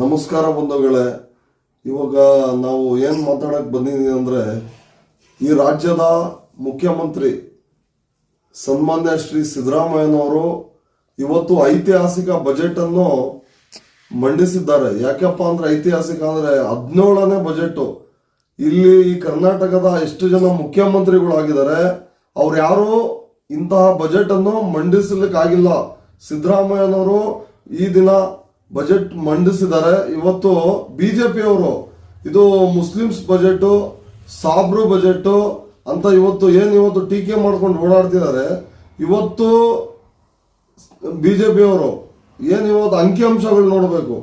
ನಮಸ್ಕಾರ ಬಂಧುಗಳೇ. ಇವಾಗ ನಾವು ಏನು ಮಾತಾಡಕ್ಕೆ ಬಂದಿದ್ದೀವಿ ಅಂದರೆ, ಈ ರಾಜ್ಯದ ಮುಖ್ಯಮಂತ್ರಿ ಸನ್ಮಾನ್ಯ ಶ್ರೀ ಸಿದ್ದರಾಮಯ್ಯನವರು ಇವತ್ತು ಐತಿಹಾಸಿಕ ಬಜೆಟ್ ಅನ್ನು ಮಂಡಿಸಿದ್ದಾರೆ. ಯಾಕಪ್ಪ ಅಂದ್ರೆ ಐತಿಹಾಸಿಕ ಅಂದ್ರೆ 17ನೇ ಬಜೆಟ್. ಇಲ್ಲಿ ಈ ಕರ್ನಾಟಕದ ಎಷ್ಟು ಜನ ಮುಖ್ಯಮಂತ್ರಿಗಳಾಗಿದ್ದಾರೆ, ಅವ್ರು ಯಾರು ಇಂತಹ ಬಜೆಟ್ ಅನ್ನು ಮಂಡಿಸಲಿಕ್ಕಾಗಿಲ್ಲ. ಸಿದ್ದರಾಮಯ್ಯನವರು ಈ ದಿನ ಬಜೆಟ್ ಮಂಡಿಸಿದ್ದಾರೆ. ಇವತ್ತು ಬಿಜೆಪಿಯವರು ಇದು ಮುಸ್ಲಿಮ್ಸ್ ಬಜೆಟ್, ಸಾಬ್ರು ಬಜೆಟ್ ಅಂತ ಇವತ್ತು ಟೀಕೆ ಮಾಡ್ಕೊಂಡು ಓಡಾಡ್ತಿದ್ದಾರೆ. ಇವತ್ತು ಬಿಜೆಪಿಯವರು ಇವತ್ತು ಅಂಕಿಅಂಶಗಳು ನೋಡಬೇಕು.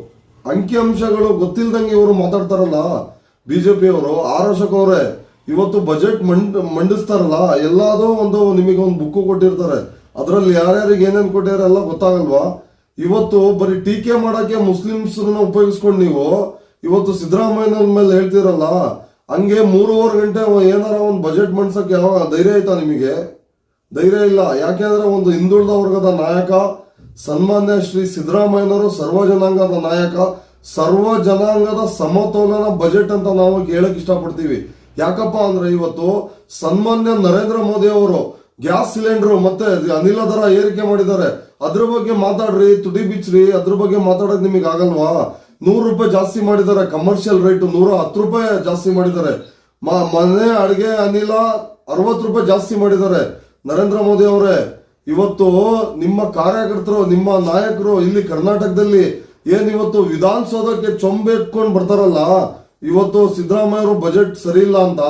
ಅಂಕಿಅಂಶಗಳು ಗೊತ್ತಿಲ್ದಂಗೆ ಇವರು ಮಾತಾಡ್ತಾರಲ್ಲ ಬಿಜೆಪಿಯವರು. ಆರ್ ಅಶೋಕ್ ಅವರೇ ಇವತ್ತು ಬಜೆಟ್ ಮಂಡಿಸ್ತಾರಲ್ಲ, ಎಲ್ಲಾದೋ ನಿಮಗೆ ಒಂದು ಬುಕ್ ಕೊಟ್ಟಿರ್ತಾರೆ, ಅದರಲ್ಲಿ ಯಾರ್ಯಾರಿಗೆ ಏನೇನು ಕೊಟ್ಟಿದ್ದಾರೆ ಎಲ್ಲ ಗೊತ್ತಾಗಲ್ವಾ? ಇವತ್ತು ಬರೀ ಟೀಕೆ ಮಾಡಕ್ಕೆ ಮುಸ್ಲಿಮ್ಸ್ ಉಪಯೋಗಿಸ್ಕೊಂಡು ನೀವು ಇವತ್ತು ಸಿದ್ದರಾಮಯ್ಯನ ಮೇಲೆ ಹೇಳ್ತಿರಲ್ಲ. ಹಂಗೆ 3.5 ಗಂಟೆ ಏನಾರ ಒಂದು ಬಜೆಟ್ ಮಂಡ್ಸಕ್ಕೆ ಯಾವ ಧೈರ್ಯ ಆಯ್ತಾ ನಿಮಗೆ? ಧೈರ್ಯ ಇಲ್ಲ. ಯಾಕೆಂದ್ರೆ ಒಂದು ಹಿಂದುಳಿದ ವರ್ಗದ ನಾಯಕ ಸನ್ಮಾನ್ಯ ಶ್ರೀ ಸಿದ್ದರಾಮಯ್ಯನವರು ಸರ್ವ ಜನಾಂಗದ ನಾಯಕ, ಸರ್ವ ಜನಾಂಗದ ಸಮತೋಲನ ಬಜೆಟ್ ಅಂತ ನಾವು ಕೇಳಕ್ ಇಷ್ಟಪಡ್ತೀವಿ. ಯಾಕಪ್ಪ ಅಂದ್ರೆ ಇವತ್ತು ಸನ್ಮಾನ್ಯ ನರೇಂದ್ರ ಮೋದಿ ಅವರು ಗ್ಯಾಸ್ ಸಿಲಿಂಡರ್ ಮತ್ತೆ ಅನಿಲ ದರ ಏರಿಕೆ ಮಾಡಿದ್ದಾರೆ. ಅದ್ರ ಬಗ್ಗೆ ಮಾತಾಡ್ರಿ, ತುಟಿ ಬಿಚ್ಚ್ರಿ. ಅದ್ರ ಬಗ್ಗೆ ಮಾತಾಡೋದು ನಿಮಗೆ ಆಗಲ್ವಾ? 100 ರೂಪಾಯಿ ಜಾಸ್ತಿ ಮಾಡಿದ್ದಾರೆ. ಕಮರ್ಷಿಯಲ್ ರೇಟ್ 110 ರೂಪಾಯಿ ಜಾಸ್ತಿ ಮಾಡಿದ್ದಾರೆ. ಮನೆ ಅಡಿಗೆ ಅನಿಲ 60 ರೂಪಾಯಿ ಜಾಸ್ತಿ ಮಾಡಿದ್ದಾರೆ. ನರೇಂದ್ರ ಮೋದಿ ಅವರೇ, ಇವತ್ತು ನಿಮ್ಮ ಕಾರ್ಯಕರ್ತರು, ನಿಮ್ಮ ನಾಯಕರು ಇಲ್ಲಿ ಕರ್ನಾಟಕದಲ್ಲಿ ಇವತ್ತು ವಿಧಾನಸೌಧಕ್ಕೆ ಚೊಂಬೆ ಎತ್ಕೊಂಡು ಬರ್ತಾರಲ್ಲ, ಇವತ್ತು ಸಿದ್ದರಾಮಯ್ಯ ಅವರು ಬಜೆಟ್ ಸರಿ ಇಲ್ಲ ಅಂತ.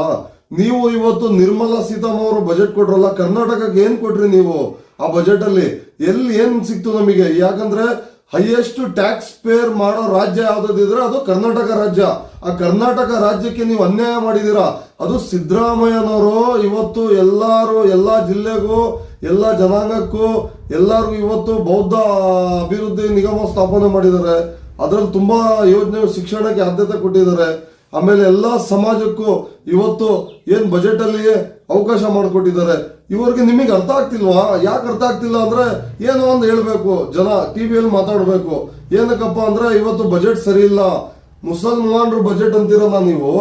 ನೀವು ಇವತ್ತು ನಿರ್ಮಲಾ ಸೀತಾರಾಮನ್ ಅವರು ಬಜೆಟ್ ಕೊಟ್ರಲ್ಲ, ಕರ್ನಾಟಕಕ್ಕೆ ಏನ್ ಕೊಟ್ರಿ ನೀವು? ಆ ಬಜೆಟ್ ಅಲ್ಲಿ ಏನ್ ಸಿಕ್ತು ನಮಗೆ? ಯಾಕಂದ್ರೆ ಹೈಯೆಸ್ಟ್ ಟ್ಯಾಕ್ಸ್ ಪೇರ್ ಮಾಡೋ ರಾಜ್ಯ ಯಾವ್ದಿದ್ರೆ ಅದು ಕರ್ನಾಟಕ ರಾಜ್ಯ. ಆ ಕರ್ನಾಟಕ ರಾಜ್ಯಕ್ಕೆ ನೀವು ಅನ್ಯಾಯ ಮಾಡಿದೀರಾ. ಅದು ಸಿದ್ದರಾಮಯ್ಯನವರು ಇವತ್ತು ಎಲ್ಲಾ ಜಿಲ್ಲೆಗೂ, ಎಲ್ಲಾ ಜನಾಂಗಕ್ಕೂ, ಎಲ್ಲರಿಗೂ ಇವತ್ತು ಬೌದ್ಧ ಅಭಿವೃದ್ಧಿ ನಿಗಮ ಸ್ಥಾಪನೆ ಮಾಡಿದ್ದಾರೆ. ಅದ್ರಲ್ಲಿ ತುಂಬಾ ಯೋಜನೆ, ಶಿಕ್ಷಣಕ್ಕೆ ಆದ್ಯತೆ ಕೊಟ್ಟಿದ್ದಾರೆ. ಆಮೇಲೆ ಎಲ್ಲಾ ಸಮಾಜಕ್ಕೂ ಇವತ್ತು ಏನ್ ಬಜೆಟ್ ಅಲ್ಲಿ ಅವಕಾಶ ಮಾಡಿಕೊಟ್ಟಿದ್ದಾರೆ. ಇವ್ರಿಗೆ ನಿಮಗೆ ಅರ್ಥ ಆಗ್ತಿಲ್ವಾ? ಯಾಕೆ ಅರ್ಥ ಆಗ್ತಿಲ್ಲ ಅಂದ್ರೆ ಏನೋ ಒಂದು ಹೇಳ್ಬೇಕು, ಜನ ಟಿವಿಯಲ್ಲಿ ಮಾತಾಡ್ಬೇಕು. ಏನಕ್ಕಪ್ಪ ಅಂದ್ರೆ ಇವತ್ತು ಬಜೆಟ್ ಸರಿ ಇಲ್ಲ, ಮುಸಲ್ಮಾನರು ಬಜೆಟ್ ಅಂತಿರಲ್ಲ ನೀವು.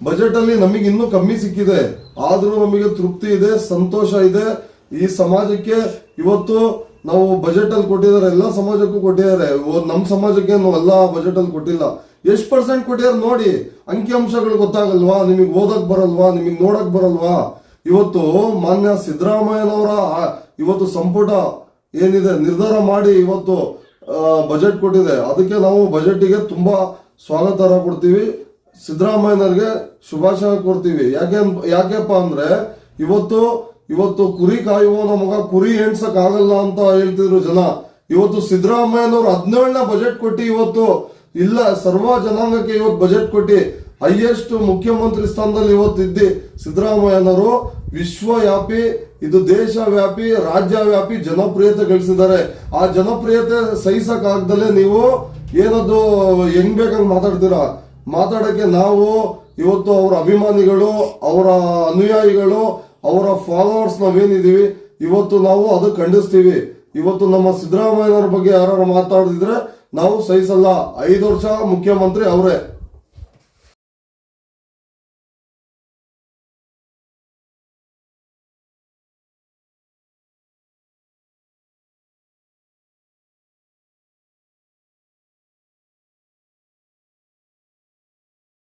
ಬಜೆಟ್ ಅಲ್ಲಿ ನಮಗೆ ಇನ್ನೂ ಕಮ್ಮಿ ಸಿಕ್ಕಿದೆ, ಆದ್ರೂ ನಮಗೆ ತೃಪ್ತಿ ಇದೆ, ಸಂತೋಷ ಇದೆ. ಈ ಸಮಾಜಕ್ಕೆ ಇವತ್ತು ನಾವು ಬಜೆಟ್ ಅಲ್ಲಿ ಕೊಟ್ಟಿದ್ದಾರೆ, ಎಲ್ಲಾ ಸಮಾಜಕ್ಕೂ ಕೊಟ್ಟಿದ್ದಾರೆ. ನಮ್ಮ ಸಮಾಜಕ್ಕೆ ನಾವು ಎಲ್ಲಾ ಬಜೆಟ್ ಅಲ್ಲಿ ಕೊಟ್ಟಿಲ್ಲ. ಎಷ್ಟು % ಕೊಟ್ಟಿದ್ದಾರೆ ನೋಡಿ. ಅಂಕಿಅಂಶಗಳು ಗೊತ್ತಾಗಲ್ವಾ ನಿಮಗೆ? ಓದಕ್ ಬರಲ್ವಾ? ನಿಮಗೆ ನೋಡಕ್ ಬರಲ್ವಾ? ಇವತ್ತು ಮಾನ್ಯ ಸಿದ್ದರಾಮಯ್ಯನವರ ಇವತ್ತು ಸಂಪುಟ ಏನಿದೆ ನಿರ್ಧಾರ ಮಾಡಿ ಇವತ್ತು ಬಜೆಟ್ ಕೊಟ್ಟಿದೆ. ಅದಕ್ಕೆ ನಾವು ಬಜೆಟ್ಗೆ ತುಂಬಾ ಸ್ವಾಗತ ಕೊಡ್ತೀವಿ. ಸಿದ್ದರಾಮಯ್ಯನವರಿಗೆ ಶುಭಾಶಯ ಕೊಡ್ತೀವಿ. ಯಾಕೆಪ್ಪ ಅಂದ್ರೆ ಇವತ್ತು ಕುರಿ ಕಾಯುವವನ ಮಗ ಕುರಿ ಎಣ್ಸಕ್ ಆಗಲ್ಲ ಅಂತ ಹೇಳ್ತಿದ್ರು ಜನ. ಇವತ್ತು ಸಿದ್ದರಾಮಯ್ಯನವರು 17ನೇ ಬಜೆಟ್ ಕೊಟ್ಟು ಇವತ್ತು ಇಲ್ಲ ಸರ್ವ ಜನಾಂಗಕ್ಕೆ ಇವತ್ತು ಬಜೆಟ್ ಕೊಟ್ಟು ಹೈಯೆಸ್ಟ್ ಮುಖ್ಯಮಂತ್ರಿ ಸ್ಥಾನದಲ್ಲಿ ಇವತ್ತು ಇದ್ದಿ ಸಿದ್ದರಾಮಯ್ಯನವರು ವಿಶ್ವವ್ಯಾಪಿ, ಇದು ದೇಶವ್ಯಾಪಿ, ರಾಜ್ಯವ್ಯಾಪಿ ಜನಪ್ರಿಯತೆ ಗಳಿಸಿದ್ದಾರೆ. ಆ ಜನಪ್ರಿಯತೆ ಸಹಿಸಕ್ ಆಗ್ದಲೇ ನೀವು ಏನದು ಹೆಂಗ್ ಬೇಕಂಗ್ ಮಾತಾಡ್ತೀರಾ? ಮಾತಾಡಕ್ಕೆ ನಾವು ಇವತ್ತು ಅವರ ಅಭಿಮಾನಿಗಳು, ಅವರ ಅನುಯಾಯಿಗಳು, ಅವರ ಫಾಲೋವರ್ಸ್ ನಾವೇನಿದೀವಿ ಇವತ್ತು ನಾವು ಅದು ಖಂಡಿಸ್ತೀವಿ. ಇವತ್ತು ನಮ್ಮ ಸಿದ್ದರಾಮಯ್ಯನವ್ರ ಬಗ್ಗೆ ಯಾರು ಮಾತಾಡಿದ್ರೆ ನಾವು ಸಹಿಸಲ್ಲ. 5 ವರ್ಷ ಮುಖ್ಯಮಂತ್ರಿ ಅವರೇ.